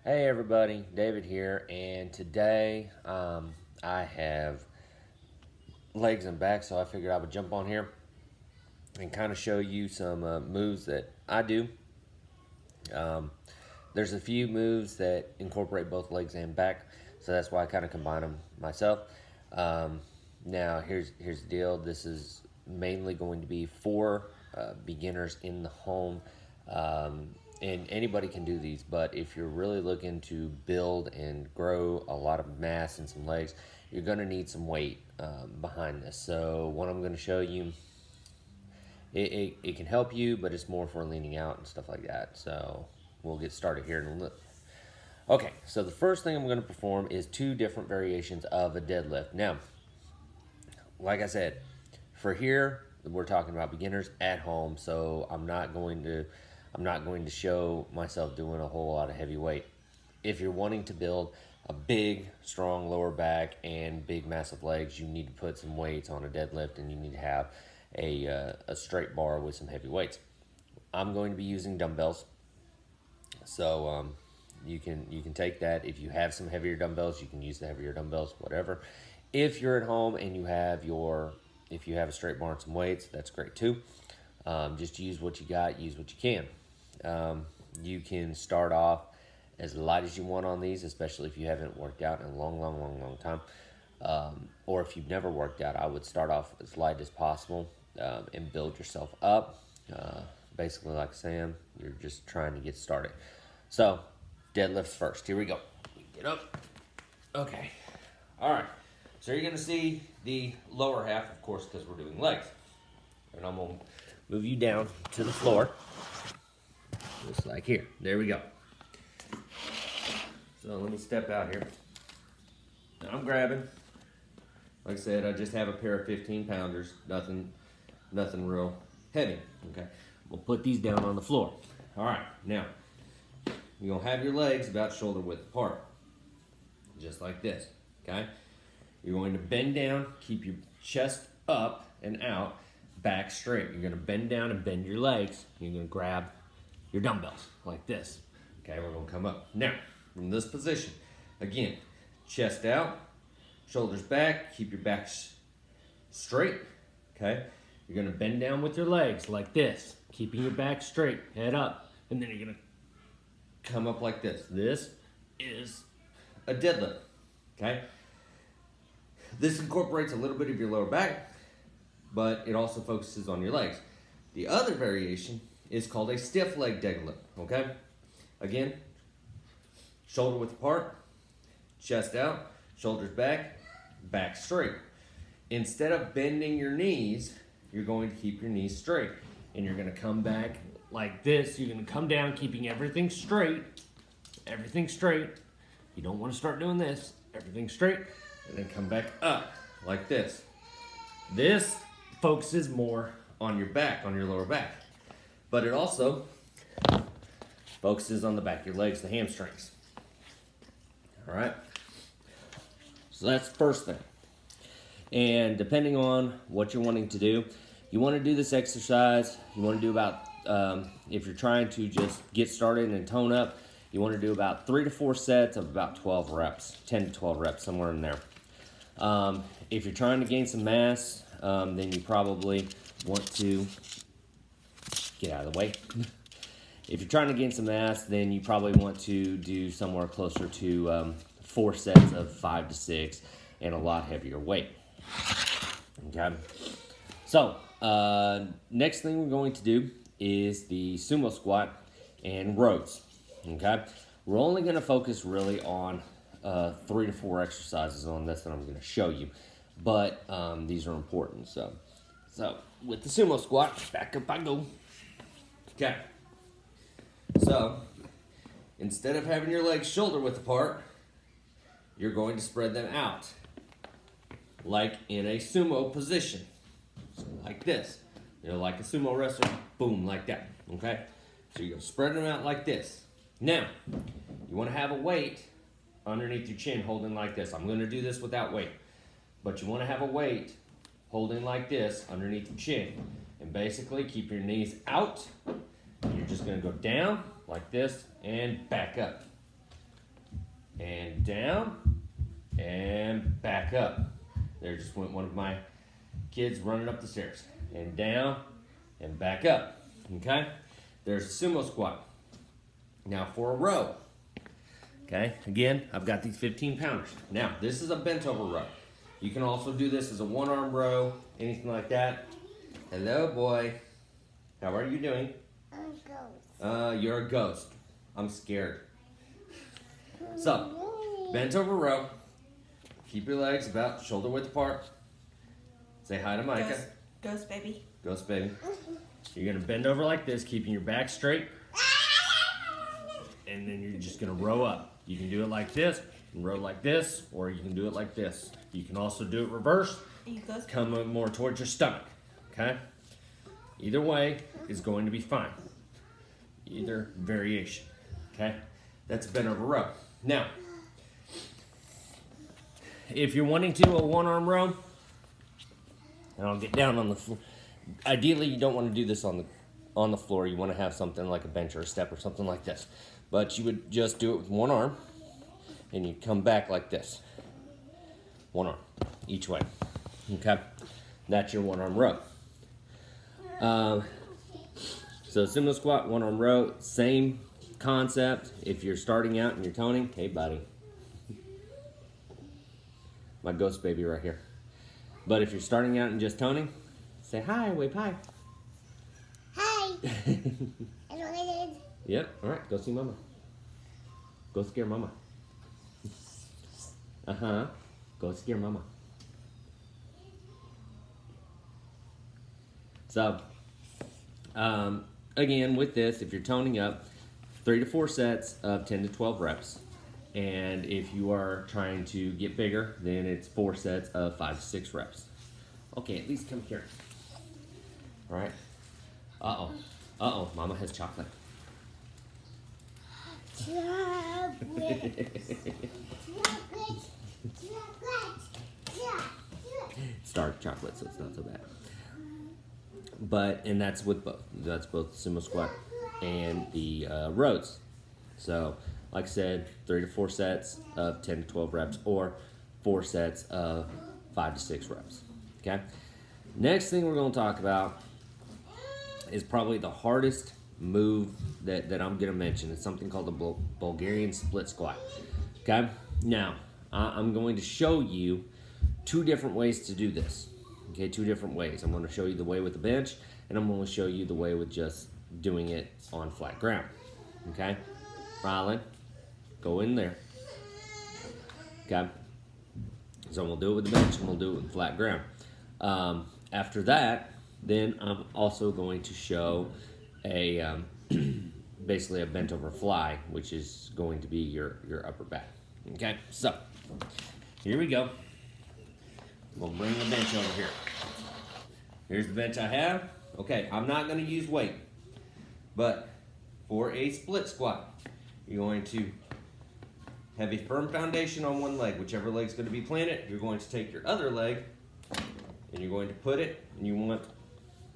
Hey everybody, David here, and today I have legs and back, so I figured I would jump on here and kind of show you some moves that I do. Um, there's a few moves that incorporate both legs and back, so that's why I kind of combine them myself. Um, Now here's the deal. This is mainly going to be for beginners in the home. And anybody can do these, but if you're really looking to build and grow a lot of mass and some legs, you're going to need some weight behind this. So what I'm going to show you, it can help you, but it's more for leaning out and stuff like that. So we'll get started here in a little. Okay, so the first thing I'm going to perform is two different variations of a deadlift. Now, like I said, for here we're talking about beginners at home, so I'm not going to show myself doing a whole lot of heavy weight. If you're wanting to build a big, strong lower back and big, massive legs, you need to put some weights on a deadlift, and you need to have a straight bar with some heavy weights. I'm going to be using dumbbells, so you can take that. If you have some heavier dumbbells, you can use the heavier dumbbells, whatever. If you're at home and if you have a straight bar and some weights, that's great too. Just use what you got, use what you can. You can start off as light as you want on these, especially if you haven't worked out in a long time. Or if you've never worked out, I would start off as light as possible and build yourself up. Basically, like Sam, you're just trying to get started. So, deadlifts first. Here we go. Get up. Okay. All right. So you're going to see the lower half, of course, because we're doing legs. And I'm going to move you down to the floor. Just like here. There we go. So let me step out here. Now I'm grabbing. Like I said, I just have a pair of 15 pounders. Nothing real heavy. Okay. We'll put these down on the floor. All right. Now, you're going to have your legs about shoulder width apart. Just like this. Okay. You're going to bend down, keep your chest up and out, back straight. You're going to bend down and bend your legs. You're going to grab your dumbbells like this. Okay, we're going to come up. Now, from this position, again, chest out, shoulders back, keep your back straight. Okay, you're going to bend down with your legs like this, keeping your back straight, head up, and then you're going to come up like this. This is a deadlift. Okay. This incorporates a little bit of your lower back, but it also focuses on your legs. The other variation is called a stiff leg deadlift, okay? Again, shoulder width apart, chest out, shoulders back, back straight. Instead of bending your knees, you're going to keep your knees straight, and you're going to come back like this. You're going to come down, keeping everything straight. Everything straight. You don't want to start doing this. Everything straight. And then come back up like this. This focuses more on your back, on your lower back. But it also focuses on the back of your legs, the hamstrings. All right? So that's the first thing. And depending on what you're wanting to do, you want to do this exercise, you want to do about, if you're trying to just get started and tone up, you want to do about 3 to 4 sets of about 12 reps, 10 to 12 reps, somewhere in there. If you're trying to gain some mass, then you probably want to get out of the way. If you're trying to gain some mass, then you probably want to do somewhere closer to 4 sets of 5 to 6 and a lot heavier weight. Okay. So, next thing we're going to do is the sumo squat and rows. Okay. We're only going to focus really on 3 to 4 exercises on this that I'm going to show you, but these are important. So with the sumo squat, back up I go. Okay. So instead of having your legs shoulder width apart, you're going to spread them out, like in a sumo position, so like this. You know, like a sumo wrestler, boom, like that. Okay. So you're going to spread them out like this. Now, you want to have a weight underneath your chin holding like this. I'm going to do this without weight. But you want to have a weight holding like this underneath your chin. And basically keep your knees out. You're just going to go down like this and back up. and down, and back up. There just went one of my kids running up the stairs. And down, and back up. Okay? There's a sumo squat. Now for a row. Okay? Again, I've got these 15 pounders. Now, this is a bent over row. You can also do this as a one arm row, anything like that. Hello, boy. How are you doing? I'm a ghost. You're a ghost. I'm scared. So, bent over row. Keep your legs about shoulder width apart. Say hi to Micah. Ghost baby. Ghost baby. You're gonna bend over like this, keeping your back straight. And then you're just gonna row up. You can do it like this, and row like this, or you can do it like this. You can also do it reverse. You ghost. Come more towards your stomach. Okay? Either way is going to be fine. Either variation. Okay? That's bent over row. Now, if you're wanting to a one arm row, and I'll get down on the floor. Ideally, you don't want to do this on the floor. You want to have something like a bench or a step or something like this. But you would just do it with one arm, and you come back like this. One arm, each way. Okay? That's your one arm row. So sumo squat, one arm row, same concept. If you're starting out and you're toning, hey buddy. My ghost baby right here. But if you're starting out and just toning, say hi, wave hi. Hi. I know what I did. Yep, all right, go see mama. Go scare mama. Uh-huh, go scare mama. So, again, with this, if you're toning up, 3 to 4 sets of 10 to 12 reps. And if you are trying to get bigger, then it's 4 sets of 5 to 6 reps. Okay, at least come here. All right. Uh-oh. Uh-oh, mama has chocolate. Chocolate. It's dark chocolate, so it's not so bad. And that's with both. That's both the sumo squat and the rows. So, like I said, 3 to 4 sets of 10 to 12 reps, or 4 sets of 5 to 6 reps. Okay? Next thing we're going to talk about is probably the hardest move that I'm going to mention. It's something called the Bulgarian split squat. Okay? Now, I'm going to show you 2 different ways to do this. Okay, 2 different ways. I'm going to show you the way with the bench, and I'm going to show you the way with just doing it on flat ground. Okay? Rylan, go in there. Okay? So we'll do it with the bench, and we'll do it with flat ground. After that, then I'm also going to show a basically a bent over fly, which is going to be your upper back. Okay, so here we go. We'll bring the bench over here. Here's the bench I have. Okay, I'm not going to use weight, but for a split squat, you're going to have a firm foundation on one leg. Whichever leg's going to be planted, you're going to take your other leg and you're going to put it, and you want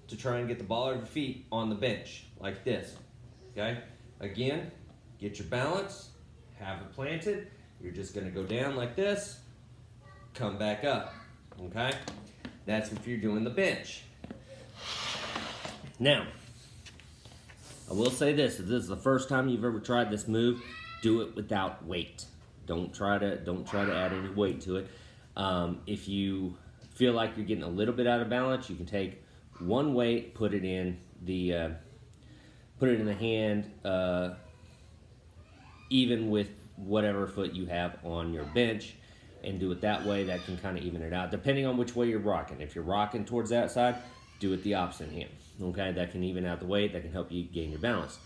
to try and get the ball of your feet on the bench, like this. Okay? Again, get your balance, have it planted. You're just going to go down like this, come back up. Okay? That's if you're doing the bench. Now, I will say this: if this is the first time you've ever tried this move, do it without weight. Don't try to add any weight to it. If you feel like you're getting a little bit out of balance, you can take one weight, put it in the hand, even with whatever foot you have on your bench, and do it that way. That can kind of even it out, depending on which way you're rocking. If you're rocking towards that side, do it the opposite hand. Okay, that can even out the weight. That can help you gain your balance.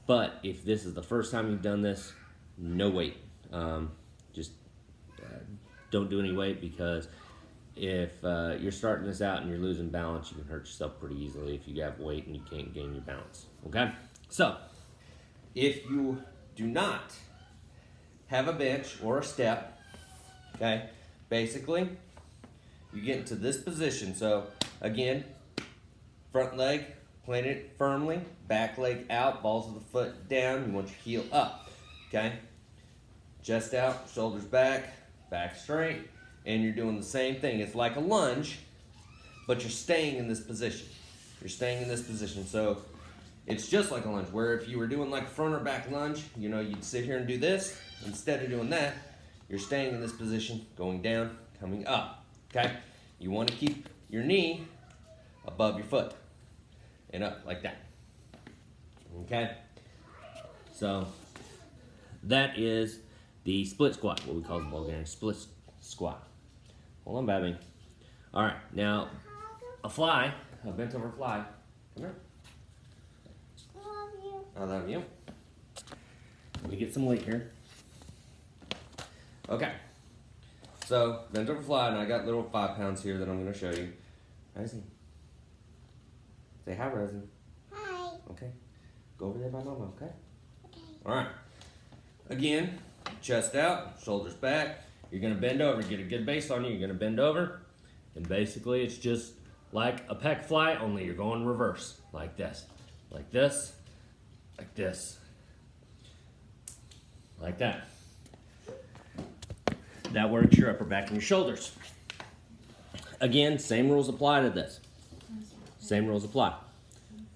But if this is the first time you've done this, no weight. Just don't do any weight, because if you're starting this out and you're losing balance, you can hurt yourself pretty easily if you have weight and you can't gain your balance. Okay? So, if you do not have a bench or a step, okay, basically, you get into this position. So, again, front leg planted firmly, back leg out, balls of the foot down. You want your heel up, okay? chest out, shoulders back, back straight, and you're doing the same thing. It's like a lunge, but you're staying in this position. You're staying in this position. So it's just like a lunge, where if you were doing like a front or back lunge, you know, you'd sit here and do this. Instead of doing that, you're staying in this position, going down, coming up, okay? You want to keep your knee above your foot and up like that, okay? So that is the split squat, what we call the Bulgarian split squat. Hold on, baby. All right, now a fly, a bent over fly. Come here. Love you. I love you. Let me get some weight here. Okay. So, bent over fly, and I got little 5 pounds here that I'm going to show you. Rosie. Say hi, Rosie. Hi. Okay. Go over there by Mama, okay? Okay. All right. Again, chest out, shoulders back. You're going to bend over, get a good base on you. You're going to bend over, and basically it's just like a pec fly, only you're going reverse, like this, like this, like this, like that. That works your upper back and your shoulders. Again, same rules apply to this. Same rules apply.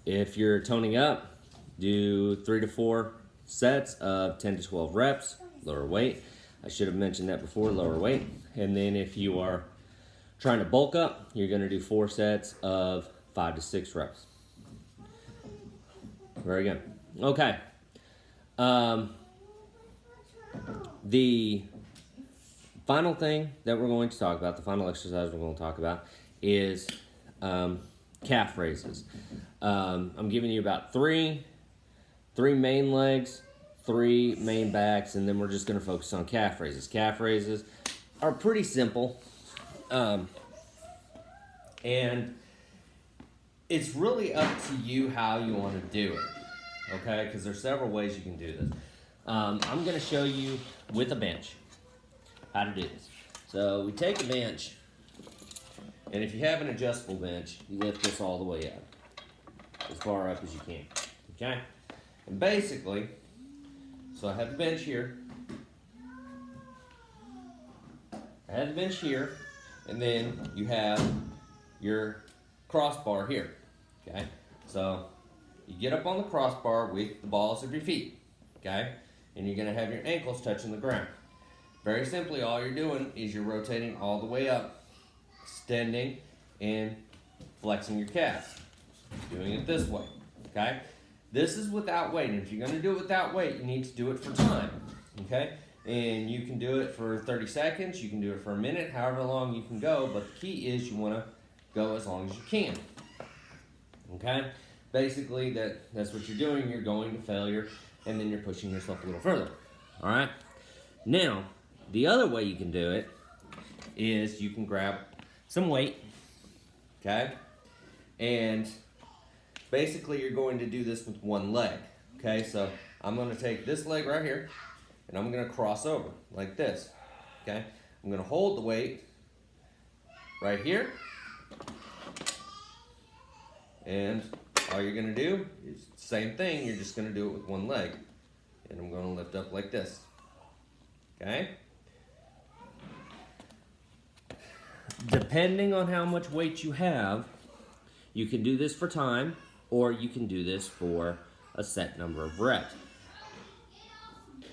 If you're toning up, do 3 to 4 sets of 10 to 12 reps, lower weight. I should have mentioned that before, lower weight. And then if you are trying to bulk up, you're going to do 4 sets of 5 to 6 reps. Very good. Okay. The final thing that we're going to talk about, the final exercise we're going to talk about is calf raises. I'm giving you about three main legs, 3 main backs, and then we're just going to focus on calf raises. Calf raises are pretty simple, and it's really up to you how you want to do it, okay? Because there's several ways you can do this. I'm going to show you with a bench how to do this. So we take a bench, and if you have an adjustable bench, you lift this all the way up, as far up as you can, okay? And basically, so I have the bench here, and then you have your crossbar here, okay? So you get up on the crossbar with the balls of your feet, okay? And you're gonna have your ankles touching the ground. Very simply, all you're doing is you're rotating all the way up, extending and flexing your calves. Doing it this way, okay? This is without weight, and if you're gonna do it without weight, you need to do it for time, okay? And you can do it for 30 seconds, you can do it for a minute, however long you can go, but the key is you wanna go as long as you can, okay? Basically, that's what you're doing. You're going to failure, and then you're pushing yourself a little further, all right? Now, the other way you can do it is you can grab some weight, okay? And basically, you're going to do this with one leg, okay? So I'm going to take this leg right here, and I'm going to cross over like this, okay? I'm going to hold the weight right here, and all you're going to do is the same thing. You're just going to do it with one leg, and I'm going to lift up like this, okay? Depending on how much weight you have, you can do this for time, or you can do this for a set number of reps.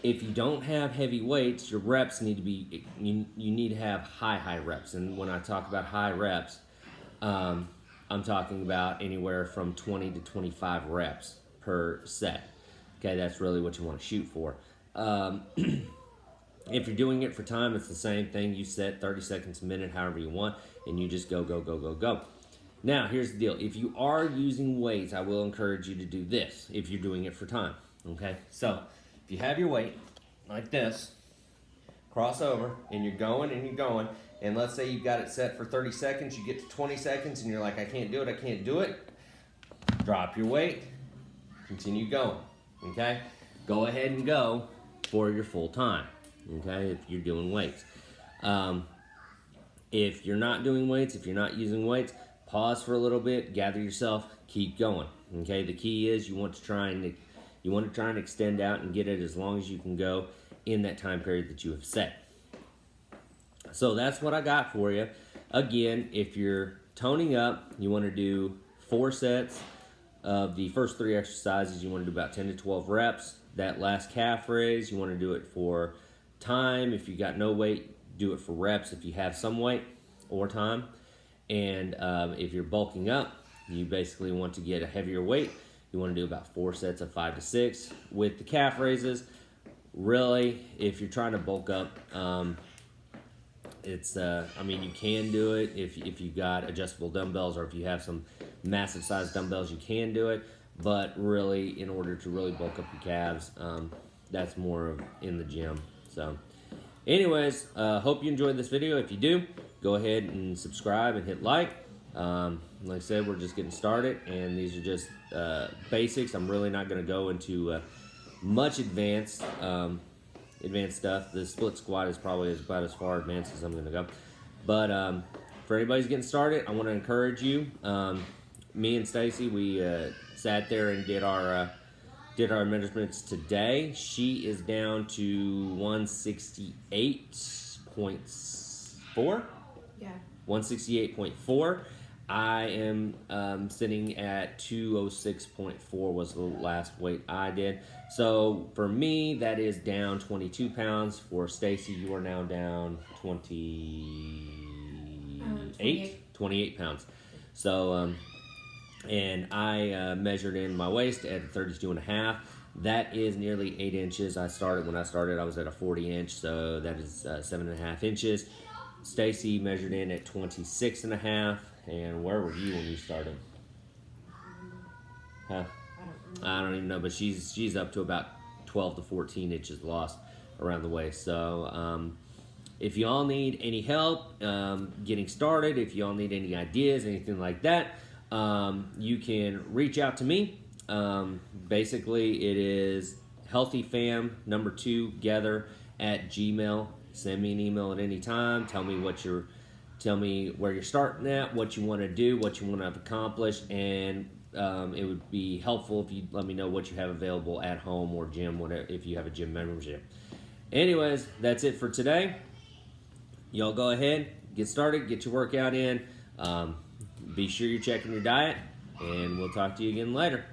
If you don't have heavy weights, your reps need to be, you need to have high reps. And when I talk about high reps, I'm talking about anywhere from 20 to 25 reps per set. Okay, that's really what you want to shoot for. If you're doing it for time, it's the same thing. You set 30 seconds, a minute, however you want, and you just go, go, go, go, go. Now, here's the deal. If you are using weights, I will encourage you to do this if you're doing it for time, okay? So, if you have your weight like this, cross over, and you're going, and let's say you've got it set for 30 seconds, you get to 20 seconds, and you're like, I can't do it, drop your weight, continue going, okay? Go ahead and go for your full time, okay, if you're doing weights. If you're not doing weights, if you're not using weights, pause for a little bit, gather yourself, keep going, okay? The key is you want to try and extend out and get it as long as you can go, in that time period that you have set. So that's what I got for you. Again, if you're toning up, you want to do 4 sets of the first 3 exercises. You want to do about 10 to 12 reps. That last calf raise, you want to do it for time. If you got no weight, do it for reps if you have some weight or time. And if you're bulking up, you basically want to get a heavier weight. You want to do about 4 sets of 5 to 6 with the calf raises. Really, if you're trying to bulk up, I mean, you can do it if you've got adjustable dumbbells, or if you have some massive size dumbbells, you can do it. But really, in order to really bulk up your calves, that's more of in the gym. So anyways, hope you enjoyed this video. If you do, go ahead and subscribe and hit like. Like I said, we're just getting started, and these are just basics. I'm really not going to go into much advanced stuff. The split squat is probably about as far advanced as I'm going to go. But for anybody who's getting started, I want to encourage you. Me and Stacy, we sat there and did our measurements today. She is down to 168.4. Yeah. 168.4. I am sitting at 206.4 was the last weight I did. So for me, that is down 22 pounds. For Stacy, you are now down 28 pounds. So, and I measured in my waist at 32.5. That is nearly 8 inches. When I started, I was at a 40 inch, so that is 7.5 inches. Stacy measured in at 26.5. And where were you when you started? Huh? I don't even know, but she's up to about 12 to 14 inches lost around the waist. So if you all need any help getting started, if you all need any ideas, anything like that, you can reach out to me. Basically, it is healthyfam2gether@gmail. Send me an email at any time. Tell me where you're starting at, what you want to do, what you want to accomplish, and it would be helpful if you let me know what you have available at home or gym, whatever, if you have a gym membership. Anyways, that's it for today. Y'all go ahead, get started, get your workout in. Be sure you're checking your diet, and we'll talk to you again later.